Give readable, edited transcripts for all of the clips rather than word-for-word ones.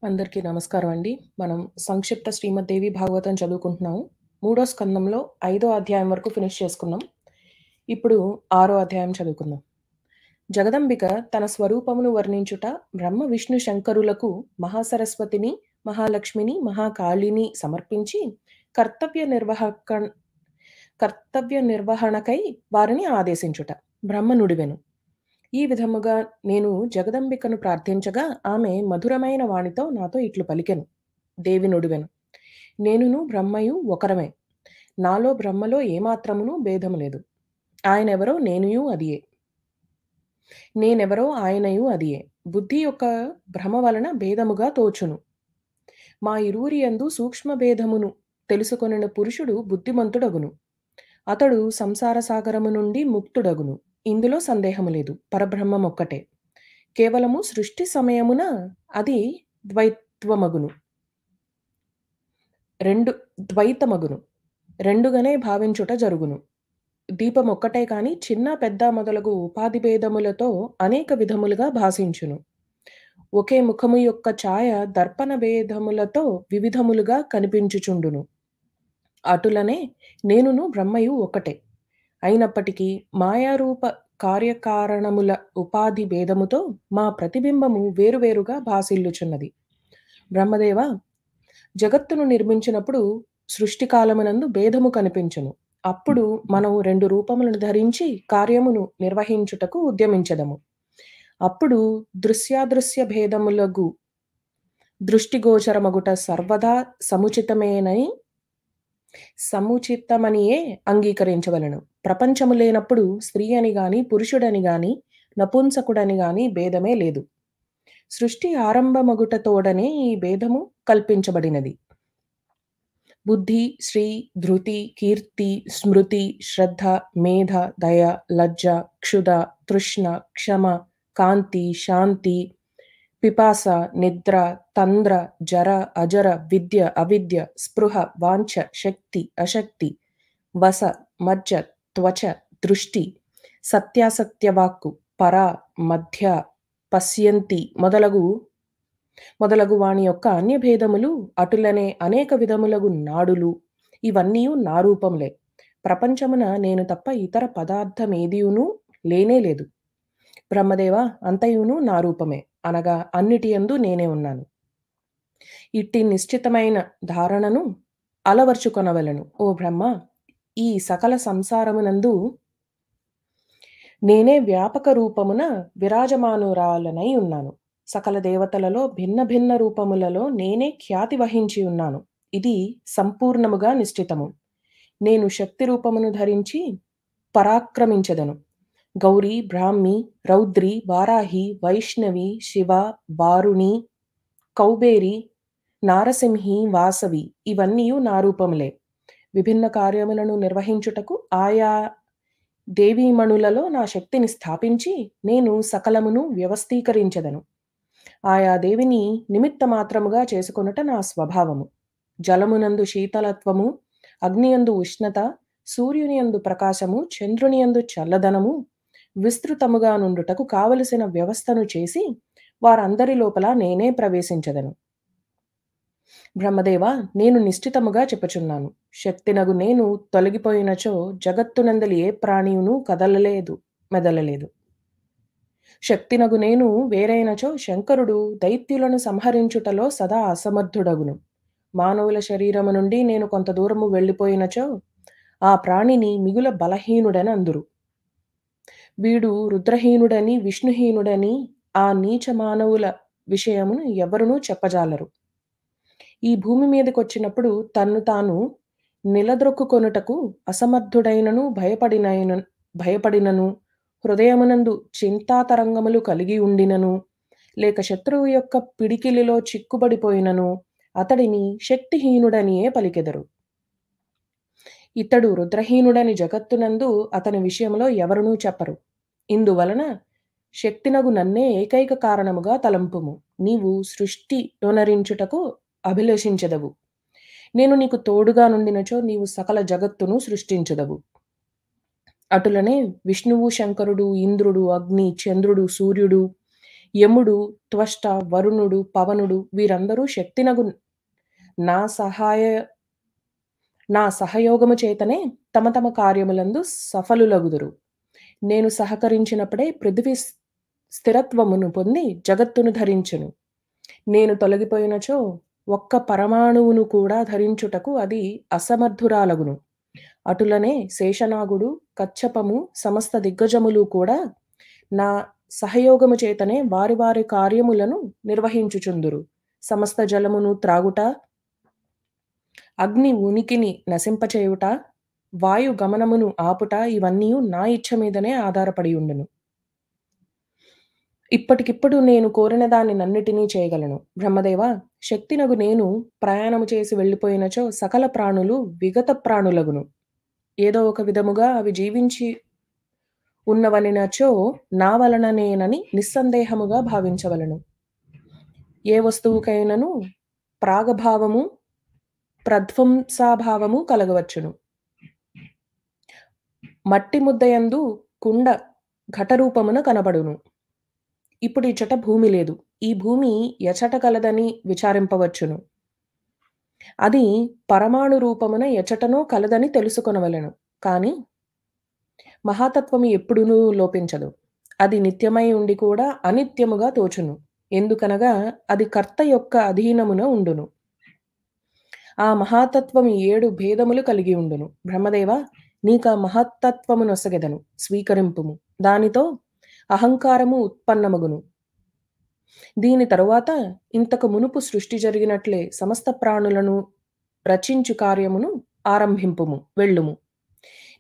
అందరికీ నమస్కారం అండి. మనం సంక్షిప్త శ్రీమద్దేవి భాగవతం చదువుకుంటున్నాము. మూడో స్కందంలో 5వ అధ్యాయం వరకు ఫినిష్ చేసుకున్నాం. ఇప్పుడు 6వ అధ్యాయం చదువుకుందాం. జగదంబిక తన స్వరూపమును వర్ణించుట బ్రహ్మ విష్ణు శంకరులకు మహాసరస్వతిని, మహాలక్ష్మిని, మహాకాళిని సమర్పించి కర్తవ్య నిర్వహణకై వారిని ఆదేశించుట. బ్రహ్మ నుడివెను. ఈ విధముగా నేను జగదంబికను ప్రార్థించగా ఆమె మధురమైన వాణితో నాతో ఇట్లు పలికెను. దేవి నుడివెను. నేనును బ్రహ్మయు ఒకరమే. నాలో బ్రహ్మలో ఏమాత్రమును భేదము లేదు. ఆయనెవరో నేనుయు అదియే. నేనెవరో ఆయనయు అదియే. బుద్ధి యొక్క భ్రమ వలన భేదముగా తోచును. మా ఇరువురి యందు సూక్ష్మ భేదమును తెలుసుకొనిన పురుషుడు బుద్ధిమంతుడగును. అతడు సంసార సాగరము నుండి ముక్తుడగును. ఇందులో సందేహము లేదు. పరబ్రహ్మం ఒక్కటే. కేవలము సృష్టి సమయమున అది ద్వైతమగును. రెండుగానే భావించుట జరుగును. దీపం ఒక్కటే కాని చిన్న పెద్ద మొదలగు ఉపాధి భేదములతో అనేక విధములుగా భాషించును. ఒకే ముఖము యొక్క ఛాయ దర్పణ భేదములతో వివిధములుగా కనిపించుచుండును. అటులనే నేనును బ్రహ్మయు ఒకటే. అయినప్పటికీ మాయారూప కార్యకారణముల ఉపాధి భేదముతో మా ప్రతిబింబము వేరువేరుగా భాసిల్లుచున్నది. బ్రహ్మదేవ, జగత్తును నిర్మించినప్పుడు సృష్టికాలమునందు భేదము కనిపించును. అప్పుడు మనము 2 రూపములను ధరించి కార్యమును నిర్వహించుటకు ఉద్యమించదము. అప్పుడు దృశ్యాదృశ్య భేదములగు దృష్టిగోచరమగుట సర్వదా సముచితమనియే అంగీకరించవలను. ప్రపంచము లేనప్పుడు స్త్రీ అని గాని పురుషుడని గాని నపుంసకుడని గాని భేదమే లేదు. సృష్టి ఆరంభమగుటతోడనే ఈ భేదము కల్పించబడినది. బుద్ధి, శ్రీ, ధృతి, కీర్తి, స్మృతి, శ్రద్ధ, మేధ, దయ, లజ్జ, క్షుధ, తృష్ణ, క్షమ, కాంతి, శాంతి, పిపాస, నిద్ర, తంద్ర, జర, అజర, విద్య, అవిద్య, స్పృహ, వాంఛ, శక్తి, అశక్తి, వస, మజ్జ, త్వచ, దృష్టి, సత్యాసత్యవాక్కు, పర, మధ్య, పశ్యంతి మొదలగు వాని యొక్క అన్యభేదములు, అటులనే అనేక విధములగు నాడులు, ఇవన్నీ నా రూపములే. ప్రపంచమున నేను తప్ప ఇతర పదార్థమేదియును లేనే లేదు. బ్రహ్మదేవ, అంతయును నా రూపమే, అనగా అన్నిటి యందు నేనే ఉన్నాను. ఇట్టి నిశ్చితమైన ధారణను అలవర్చుకొనవలెను. ఓ బ్రహ్మ, ఈ సకల సంసారమునందు నేనే వ్యాపక రూపమున విరాజమానురాలనై ఉన్నాను. సకల దేవతలలో భిన్న భిన్న రూపములలో నేనే ఖ్యాతి వహించి ఉన్నాను. ఇది సంపూర్ణముగా నిశ్చితము. నేను శక్తి రూపమును ధరించి పరాక్రమించెదను. గౌరీ, బ్రాహ్మి, రౌద్రి, వారాహి, వైష్ణవి, శివ, వారుణి, కౌబేరి, నారసింహి, వాసవి, ఇవన్నీ నా రూపములే. విభిన్న కార్యములను నిర్వహించుటకు ఆయా దేవీమణులలో నా శక్తిని స్థాపించి నేను సకలమును వ్యవస్థీకరించెదను. ఆయా దేవిని నిమిత్త మాత్రముగా చేసుకొనుట నా స్వభావము. జలమునందు శీతలత్వము, అగ్నియందు ఉష్ణత, సూర్యునియందు ప్రకాశము, చంద్రునియందు చల్లదనము విస్తృతముగా నుండుటకు కావలసిన వ్యవస్థను చేసి వారందరి లోపల నేనే ప్రవేశించెదను. బ్రహ్మదేవ, నేను నిశ్చితముగా చెప్పుచున్నాను. శక్తినగు నేను తొలగిపోయినచో జగత్తునందలి ఏ ప్రాణియును కదలలేదు, మెదలలేదు. శక్తినగు నేను వేరైనచో శంకరుడు దైత్యులను సంహరించుటలో సదా అసమర్థుడగును. మానవుల శరీరము నుండి నేను కొంత దూరము వెళ్ళిపోయినచో ఆ ప్రాణిని మిగుల బలహీనుడని అందురు. వీడు రుద్రహీనుడని, విష్ణుహీనుడని ఆ నీచ మానవుల విషయమును ఎవరునూ చెప్పజాలరు. ఈ భూమి మీదకొచ్చినప్పుడు తన్ను తాను నిలద్రొక్కుకొనుటకు అసమర్థుడైనను భయపడినను హృదయమునందు చింతాతరంగములు కలిగి ఉండినను లేక శత్రువు యొక్క పిడికిలిలో చిక్కుబడిపోయినను అతడిని శక్తిహీనుడనియే పలికెదరు. ఇతడు రుద్రహీనుడని జగత్తునందు అతని విషయంలో ఎవరునూ చెప్పరు. ఇందువలన శక్తినగు నన్నే ఏకైక కారణముగా తలంపుము. నీవు సృష్టి నొనరించుటకు అభిలషించెదవు. నేను నీకు తోడుగా నుండినచో నీవు సకల జగత్తును సృష్టించెదవు. అటులనే విష్ణువు, శంకరుడు, ఇంద్రుడు, అగ్ని, చంద్రుడు, సూర్యుడు యముడు, త్వష్ట, వరుణుడు, పవనుడు వీరందరూ శక్తినగు నా సహాయ నా సహయోగము చేతనే తమ తమ కార్యములందు సఫలులగుదురు. నేను సహకరించినప్పుడే పృథివీ స్థిరత్వమును పొంది జగత్తును ధరించును. నేను తొలగిపోయినచో ఒక్క పరమాణువును కూడా ధరించుటకు అది అసమర్థురాలగును. అటులనే శేషనాగుడు, కచ్చపము, సమస్త దిగ్గజములు కూడా నా సహయోగము చేతనే వారి వారి కార్యములను నిర్వహించుచుందురు. సమస్త జలమును త్రాగుట, అగ్ని ఉనికిని నశింపచేయుట, వాయు గమనమును ఆపుట ఇవన్నీయు నా ఇచ్ఛ మీదనే ఆధారపడి ఉండును. ఇప్పటికిప్పుడు నేను కోరిన దానినన్నిటినీ చేయగలను. బ్రహ్మదేవా! శక్తినగు నేను ప్రయాణము చేసి వెళ్ళిపోయినచో సకల ప్రాణులు విగత ప్రాణులగును. ఏదో ఒక విధముగా అవి జీవించి ఉన్నవనినచో నా వలననేనని నిస్సందేహముగా భావించవలెను. ఏ వస్తువుకైనను ప్రాగభావము, ప్రధ్వంసాభావము కలగవచ్చును. మట్టి ముద్దయందు కుండ ఘటరూపమున కనబడును. ఇప్పుడు ఇచ్చట భూమి లేదు. ఈ భూమి ఎచట కలదని విచారింపవచ్చును. అది పరమాణు రూపమున ఎచటనో కలదని తెలుసుకొనవలెను. కాని మహాతత్వము ఎప్పుడునూ లోపించదు. అది నిత్యమై ఉండి కూడా అనిత్యముగా తోచును. ఎందుకనగా అది కర్త యొక్క అధీనమున ఉండును. ఆ మహాతత్వము 7 భేదములు కలిగి ఉండును. బ్రహ్మదేవా! నీకా మహత్తత్వము నొసగెదను, స్వీకరింపుము. దానితో అహంకారము ఉత్పన్నమగును. దీని తరువాత ఇంతకు మునుపు సృష్టి జరిగినట్లే సమస్త ప్రాణులను రచించు కార్యమును ఆరంభింపుము, వెళ్ళుము.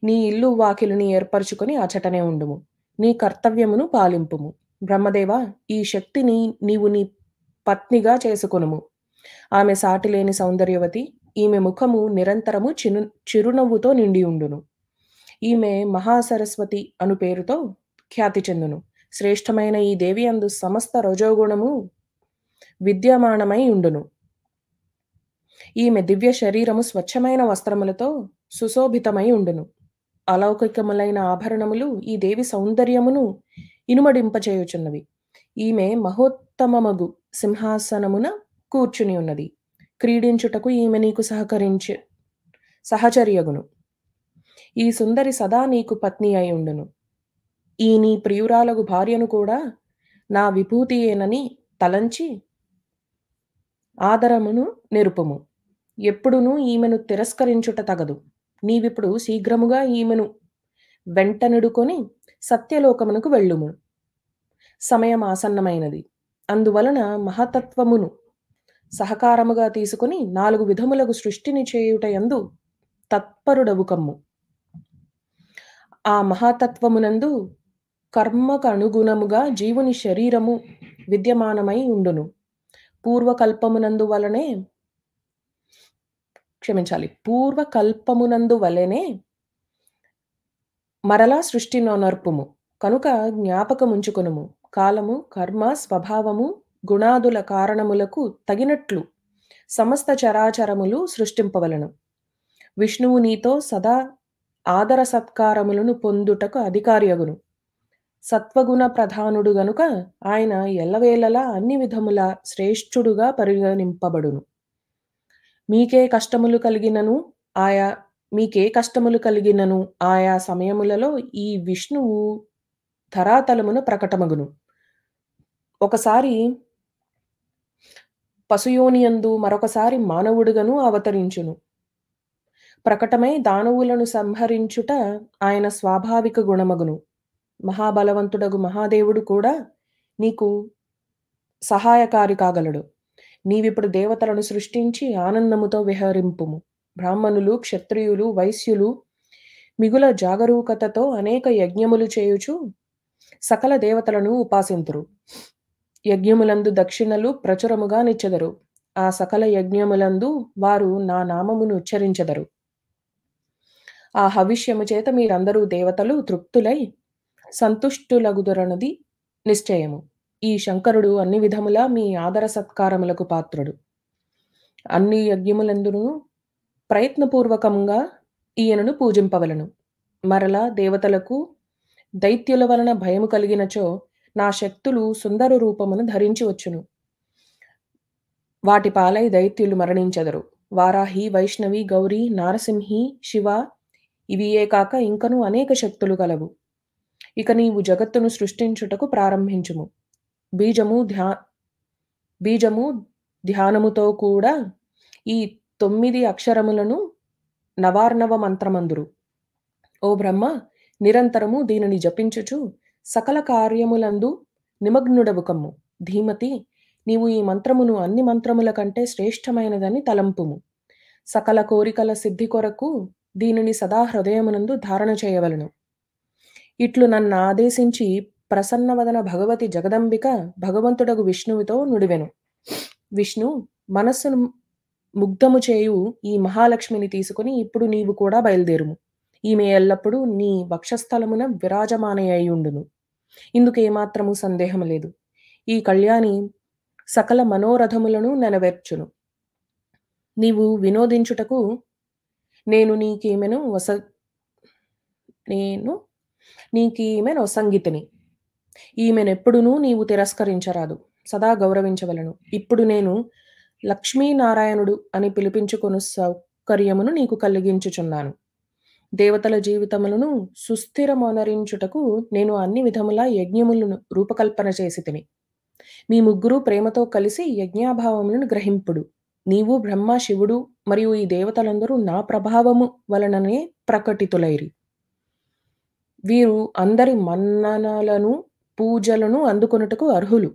నీ ఇల్లు వాకిలిని ఏర్పరచుకొని అచటనే ఉండుము. నీ కర్తవ్యమును పాలింపుము. బ్రహ్మదేవా! ఈ శక్తిని నీవు నీ పత్నిగా చేసుకొనుము. ఆమె సాటిలేని సౌందర్యవతి. ఈమె ముఖము నిరంతరము చిరునవ్వుతో నిండి ఉండును. ఈమె మహాసరస్వతి అను పేరుతో ఖ్యాతి చెందును. శ్రేష్టమైన ఈ దేవి అందు సమస్త రజోగుణము విద్యమానమై ఉండును. ఈమె దివ్య శరీరము స్వచ్ఛమైన వస్త్రములతో సుశోభితమై ఉండును. అలౌకికములైన ఆభరణములు ఈ దేవి సౌందర్యమును ఇనుమడింపచేయుచున్నవి. ఈమె మహోత్తమమగు సింహాసనమున కూర్చుని ఉన్నది. క్రీడించుటకు ఈమె నీకు సహచర్యగును. ఈ సుందరి సదా నీకు పత్ని అయి ఉండును. ఈ నీ ప్రియురాలగు భార్యను కూడా నా విభూతియేనని తలంచి ఆదరమును నిరుపుము. ఎప్పుడునూ ఈమెను తిరస్కరించుట తగదు. నీవిప్పుడు శీఘ్రముగా ఈమెను వెంటనిడుకొని సత్యలోకమునకు వెళ్ళుము. సమయం ఆసన్నమైనది. అందువలన మహతత్వమును సహకారముగా తీసుకుని 4 విధములగు సృష్టిని చేయుటయందు తత్పరుడవు కమ్ము. ఆ మహాతత్వమునందు కర్మకనుగుణముగా జీవుని శరీరము విద్యమానమై ఉండును. పూర్వకల్పమునందు వలెనే మరలా సృష్టి నొనర్పుము. కనుక జ్ఞాపకముంచుకొనుము. కాలము, కర్మ, స్వభావము, గుణాదుల కారణములకు తగినట్లు సమస్త చరాచరములు సృష్టింపవలను. విష్ణువు నీతో సదా ఆదర సత్కారములను పొందుటకు అధికారియగును. సత్వగుణ ప్రధానుడు గనుక ఆయన ఎల్లవేళలా అన్ని విధముల శ్రేష్ఠుడుగా పరిగణింపబడును. మీకే కష్టములు కలిగినను ఆయా సమయములలో ఈ విష్ణువు ధరాతలమున ప్రకటమగును. ఒకసారి పశుయోనియందు, మరొకసారి మానవుడుగను అవతరించును. ప్రకటమై దానవులను సంహరించుట ఆయన స్వాభావిక గుణమగును. మహాబలవంతుడగు మహాదేవుడు కూడా నీకు సహాయకారి కాగలడు. నీవిప్పుడు దేవతలను సృష్టించి ఆనందముతో విహరింపుము. బ్రాహ్మణులు, క్షత్రియులు, వైశ్యులు మిగుల జాగరూకతతో అనేక యజ్ఞములు చేయుచు సకల దేవతలను ఉపాసింతురు. యజ్ఞములందు దక్షిణలు ప్రచురముగా నిచ్చెదరు. ఆ సకల యజ్ఞములందు వారు నా నామమును ఉచ్చరించెదరు. ఆ హవిష్యము చేత మీరందరూ దేవతలు తృప్తులై సంతుష్టులగుదురన్నది నిశ్చయము. ఈ శంకరుడు అన్ని విధములా మీ ఆదర సత్కారములకు పాత్రుడు. అన్ని యజ్ఞములందును ప్రయత్నపూర్వకంగా ఈయనను పూజింపవలను. మరలా దేవతలకు దైత్యుల వలన భయము కలిగినచో నా శక్తులు సుందర రూపమును ధరించి వచ్చును. వాటి పాలై దైత్యులు మరణించెదరు. వారాహి, వైష్ణవి, గౌరి, నారసింహి, శివ ఇవియే కాక ఇంకను అనేక శక్తులు కలవు. ఇక నీవు జగత్తును సృష్టించుటకు ప్రారంభించుము. బీజము ధ్యా బీజము ధ్యానముతో కూడా ఈ 9 అక్షరములను నవార్ణవ మంత్రమందురు. ఓ బ్రహ్మ, నిరంతరము దీనిని జపించుచు సకల కార్యములందు నిమగ్నుడవు కమ్ము. ధీమతి, నీవు ఈ మంత్రమును అన్ని మంత్రముల కంటే శ్రేష్టమైనదని తలంపుము. సకల కోరికల సిద్ధి కొరకు దీనిని సదా హృదయమునందు ధారణ చేయవలను. ఇట్లు నన్ను ఆదేశించి ప్రసన్నవదన భగవతి జగదంబిక భగవంతుడగు విష్ణువుతో నుడివెను. విష్ణు, మనస్సును ముగ్ధము చేయు ఈ మహాలక్ష్మిని తీసుకుని ఇప్పుడు నీవు కూడా బయలుదేరుము. ఈమె ఎల్లప్పుడూ నీ వక్షస్థలమున విరాజమానయ్యుండును. ఇందుకేమాత్రము సందేహము లేదు. ఈ కళ్యాణి సకల మనోరథములను నెరవేర్చును. నీవు వినోదించుటకు నేను నీకీమెను సంగీతిని. ఈమెనెప్పుడునూ నీవు తిరస్కరించరాదు, సదా గౌరవించవలను. ఇప్పుడు నేను లక్ష్మీనారాయణుడు అని పిలిపించుకొను సౌకర్యమును నీకు కలిగించుచున్నాను. దేవతల జీవితములను సుస్థిరమొనరించుటకు నేను అన్ని విధముల యజ్ఞములను రూపకల్పన చేసి తిని. మీ ముగ్గురు ప్రేమతో కలిసి యజ్ఞాభావములను గ్రహింపుడు. నీవు, బ్రహ్మ, శివుడు మరియు ఈ దేవతలందరూ నా ప్రభావము వలననే ప్రకటితులైరి. వీరు అందరి మన్ననలను పూజలను అందుకొనుటకు అర్హులు.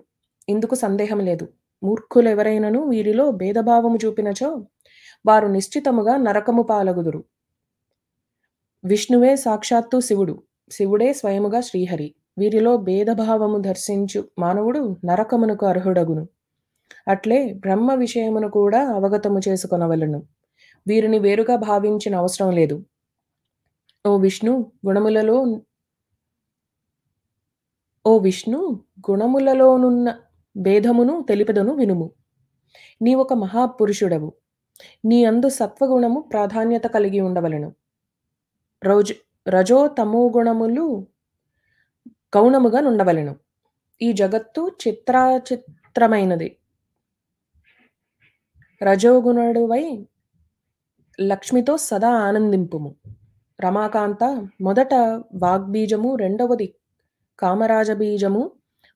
ఇందుకు సందేహం లేదు. మూర్ఖులెవరైనను వీరిలో భేదభావము చూపినచో వారు నిశ్చితముగా నరకము పాలగుదురు. విష్ణువే సాక్షాత్తు శివుడు, శివుడే స్వయముగా శ్రీహరి. వీరిలో భేదభావము దర్శించు మానవుడు నరకమునకు అర్హుడగును. అట్లే బ్రహ్మ విషయమును కూడా అవగతము చేసుకొనవలను. వీరిని వేరుగా భావించిన అవసరం లేదు. ఓ విష్ణు, గుణములలోనున్న భేదమును తెలిపెదను వినుము. నీవొక మహాపురుషుడవు. నీ అందు సత్వగుణము ప్రాధాన్యత కలిగి ఉండవలెను. రజో తమో గుణములు గౌణముగా నుండవలెను. ఈ జగత్తు చిత్రమైనది. రజోగుణుడవై లక్ష్మితో సదా ఆనందింపుము. రమాకాంత, మొదట వాగ్బీజము, రెండవది కామరాజబీజము,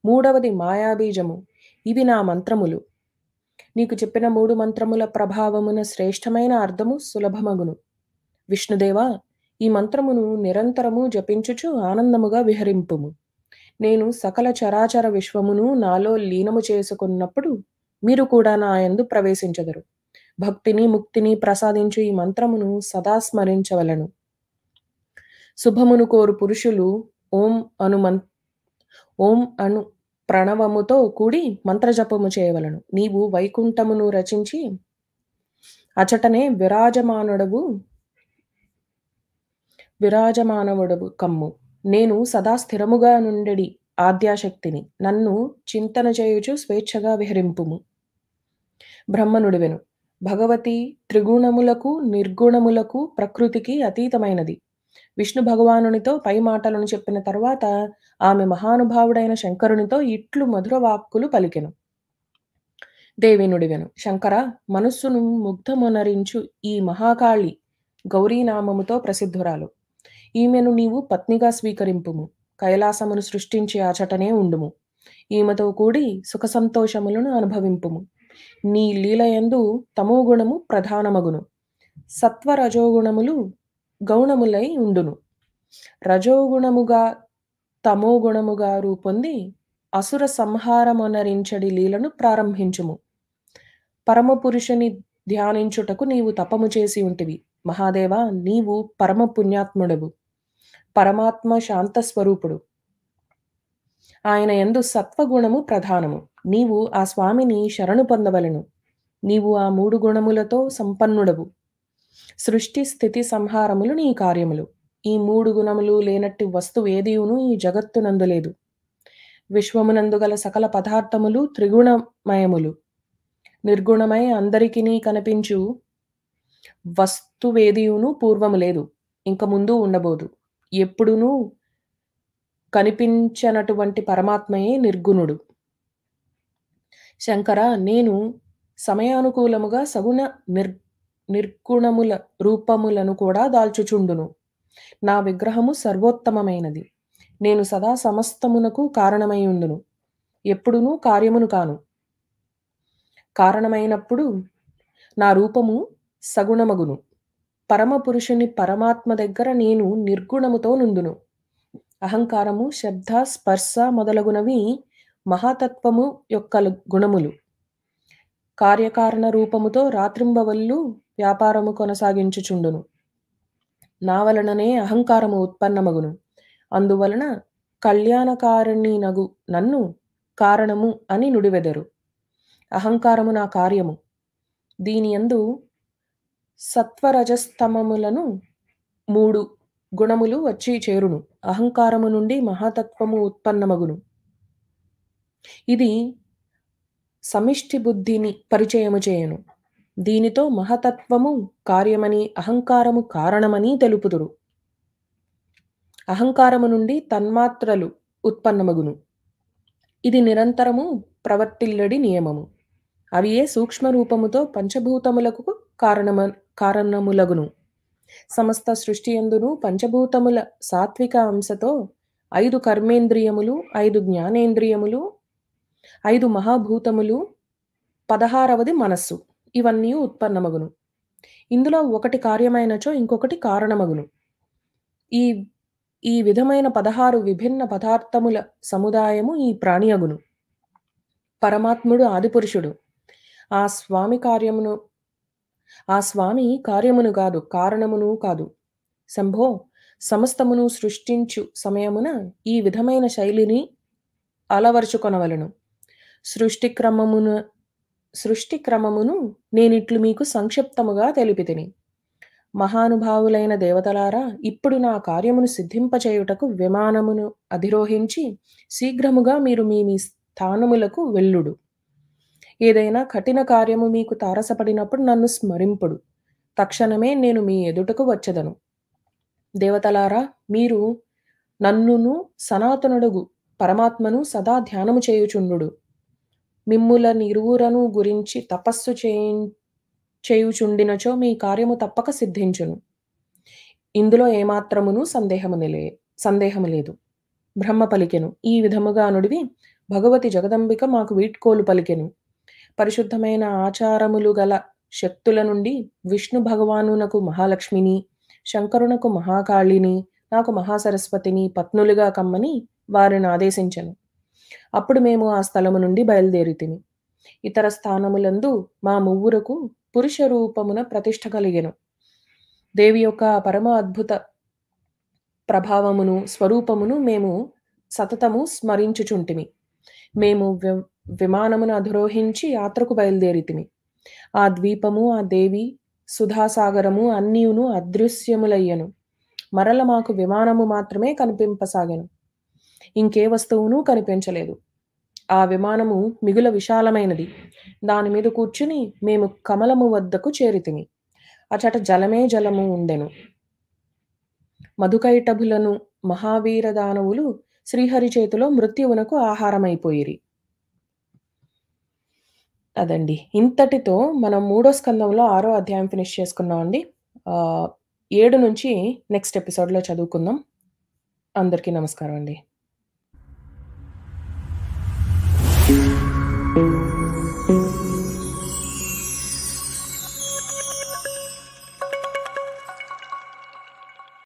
మూడవది మాయాబీజము. ఇవి నా మంత్రములు. నీకు చెప్పిన 3 మంత్రముల ప్రభావమున శ్రేష్టమైన అర్థము సులభమగును. విష్ణుదేవా, ఈ మంత్రమును నిరంతరము జపించుచు ఆనందముగా విహరింపుము. నేను సకల చరాచర విశ్వమును నాలో లీనము చేసుకున్నప్పుడు మీరు కూడా నా యందు ప్రవేశించెదరు. భక్తిని, ముక్తిని ప్రసాదించు ఈ మంత్రమును సదా స్మరించవలను. శుభమును కోరు పురుషులు ఓం అను ప్రణవముతో కూడి మంత్రజపము చేయవలను. నీవు వైకుంఠమును రచించి అచటనే విరాజమానవుడవు కమ్ము. నేను సదా స్థిరముగా నుండెడి ఆద్యాశక్తిని. నన్ను చింతన చేయుచు స్వేచ్ఛగా విహరింపుము. బ్రహ్మనుడివెను. భగవతి త్రిగుణములకు, నిర్గుణములకు, ప్రకృతికి అతీతమైనది. విష్ణు భగవానునితో పై మాటలను చెప్పిన తరువాత ఆమె మహానుభావుడైన శంకరునితో ఇట్లు మధుర వాక్కులు పలికెను. దేవి నుడివెను. శంకర, మనస్సును ముగ్ధమొనరించు ఈ మహాకాళి గౌరీనామముతో ప్రసిద్ధురాలు. ఈమెను నీవు పత్నిగా స్వీకరింపుము. కైలాసమును సృష్టించి అచటనే ఉండుము. ఈమెతో కూడి సుఖ సంతోషములను అనుభవింపుము. నీ లీలయందు తమోగుణము ప్రధానమగును. సత్వరజోగుణములు గౌణములై ఉండును. రజోగుణముగా తమోగుణముగా రూపొంది అసుర సంహారమొనరించడి లీలను ప్రారంభించుము. పరమపురుషుని ధ్యానించుటకు నీవు తపము చేసి ఉంటివి. మహాదేవ, నీవు పరమ పుణ్యాత్ముడవు. పరమాత్మ శాంతస్వరూపుడు. ఆయన యందు సత్వగుణము ప్రధానము. నీవు ఆ స్వామిని శరణు పొందవలెను. నీవు ఆ 3 గుణములతో సంపన్నుడవు. సృష్టి, స్థితి, సంహారములు నీ కార్యములు. ఈ 3 గుణములు లేనట్టి వస్తువేదియును ఈ జగత్తునందు లేదు. విశ్వమునందు గల సకల పదార్థములు త్రిగుణమయములు. నిర్గుణమై అందరికినీ కనిపించు వస్తువేదియును పూర్వము లేదు, ఇంక ముందు ఉండబోదు, ఎప్పుడునూ కనిపించనటువంటి పరమాత్మయే నిర్గుణుడు. శంకర, నేను సమయానుకూలముగా సగుణ నిర్గుణముల రూపములను కూడా దాల్చుచుండును. నా విగ్రహము సర్వోత్తమమైనది. నేను సదా సమస్తమునకు కారణమైయుండును. ఎప్పుడునూ కార్యమును కాను. కారణమైనప్పుడు నా రూపము సగుణమగును. పరమపురుషుని పరమాత్మ దగ్గర నేను నిర్గుణముతో నుండును. అహంకారము, శబ్ద, స్పర్శ మొదలగునవి మహాతత్వము యొక్క గుణములు. కార్యకారణ రూపముతో రాత్రింబవళ్ళు వ్యాపారము కొనసాగించుచుండును. నా వలననే అహంకారము ఉత్పన్నమగును. అందువలన కళ్యాణకారిణినగు నన్ను కారణము అని నుడివెదరు. అహంకారము నా కార్యము. దీనియందు సత్వరజస్తమములను 3 గుణములు వచ్చి చేరును. అహంకారము నుండి మహాతత్వము ఉత్పన్నమగును. ఇది సమిష్టి బుద్ధిని పరిచయము చేయను. దీనితో మహతత్వము కార్యమని, అహంకారము కారణమని తెలుపుదురు. అహంకారము నుండి తన్మాత్రలు ఉత్పన్నమగును. ఇది నిరంతరము ప్రవర్తిల్లడి నియమము. అవి ఏ సూక్ష్మ రూపముతో పంచభూతములకు కారణములగును. సమస్త సృష్టియందును పంచభూతముల సాత్విక అంశతో 5 కర్మేంద్రియములు, 5 జ్ఞానేంద్రియములు, 5 మహాభూతములు, 16వది మనస్సు, ఇవన్నీ ఉత్పన్నమగును. ఇందులో ఒకటి కార్యమైనచో ఇంకొకటి కారణమగును. ఈ ఈ విధమైన 16 విభిన్న పదార్థముల సముదాయము ఈ ప్రాణి అగును. పరమాత్ముడు ఆదిపురుషుడు. ఆ స్వామి కార్యమును కాదు, కారణమును కాదు. శంభో, సమస్తమును సృష్టించు సమయమున ఈ విధమైన శైలిని అలవరుచుకొనవలెను. సృష్టి క్రమమును నేనిట్లు మీకు సంక్షిప్తముగా తెలిపితిని. మహానుభావులైన దేవతలారా, ఇప్పుడు నా కార్యమును సిద్ధింపచేయుటకు విమానమును అధిరోహించి శీఘ్రముగా మీరు మీ మీ స్థానములకు వెళ్ళుడు. ఏదైనా కఠిన కార్యము మీకు తారసపడినప్పుడు నన్ను స్మరింపుడు. తక్షణమే నేను మీ ఎదుటకు వచ్చెదను. దేవతలారా, మీరు నన్నును సనాతనుడుగు పరమాత్మను సదా ధ్యానము చేయుచుండుడు. మిమ్ముల నిరువురను గురించి తపస్సు చేయుచుండినచో మీ కార్యము తప్పక సిద్ధించును. ఇందులో ఏమాత్రమును సందేహము లేదు. బ్రహ్మ పలికెను. ఈ విధముగా నుడివి భగవతి జగదంబిక మాకు వీడ్కోలు పలికెను. పరిశుద్ధమైన ఆచారములు గల శక్తుల నుండి విష్ణు భగవానునకు మహాలక్ష్మిని, శంకరునకు మహాకాళిని, నాకు మహాసరస్వతిని పత్నులుగా కమ్మని వారిని ఆదేశించెను. అప్పుడు మేము ఆ స్థలము నుండి బయలుదేరితిమి. ఇతర స్థానములందు మా ముగ్గురకు పురుష రూపమున ప్రతిష్ఠ కలిగెను. దేవి యొక్క పరమ అద్భుత ప్రభావమును, స్వరూపమును మేము సతతము స్మరించుచుంటిమి. మేము విమానమును అధిరోహించి యాత్రకు బయలుదేరితిమి. ఆ ద్వీపము, ఆ దేవి, సుధాసాగరము అన్నీయును అదృశ్యములయ్యను. మరల మాకు విమానము మాత్రమే కనిపింపసాగెను. ఇంకే వస్తువును కనిపించలేదు. ఆ విమానము మిగుల విశాలమైనది. దాని మీద కూర్చుని మేము కమలము వద్దకు చేరితిమి. అచట జలమే జలము ఉండెను. మధుకైటభులను మహావీర దానవులు శ్రీహరి చేతిలో మృత్యువునకు ఆహారమైపోయిరి. అదండి. ఇంతటితో మనం 3వ స్కందంలో 6వ అధ్యాయం ఫినిష్ చేసుకున్నామండి. 7 నుంచి నెక్స్ట్ ఎపిసోడ్‌లో చదువుకుందాం. అందరికీ నమస్కారం అండి.